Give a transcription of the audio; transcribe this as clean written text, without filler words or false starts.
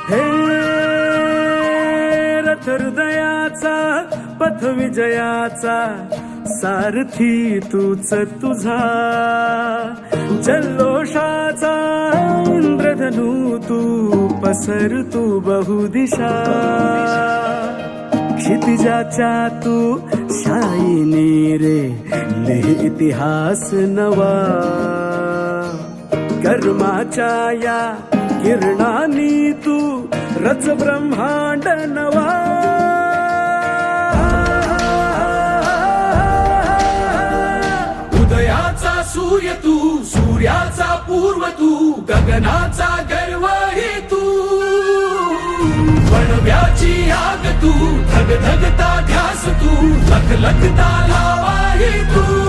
हे रथ हृदयाचा पथ विजयाचा सारथी तूच तुझा, जल्लोषाचा इंद्रधनू तू पसर तू बहुदिशा, क्षितिजाच्या तू शाईनी रे लिह इतिहास नवा, कर्माच्या या किरणानी तू रच ब्रह्मांड नवा, उदयाचा सूर्य तू, सूर्याचा पूर्व तू, गगनाचा गर्व हे तू, वणव्याची आग तू, धगधगता ध्यास तू, लखलखता लावा हे तू.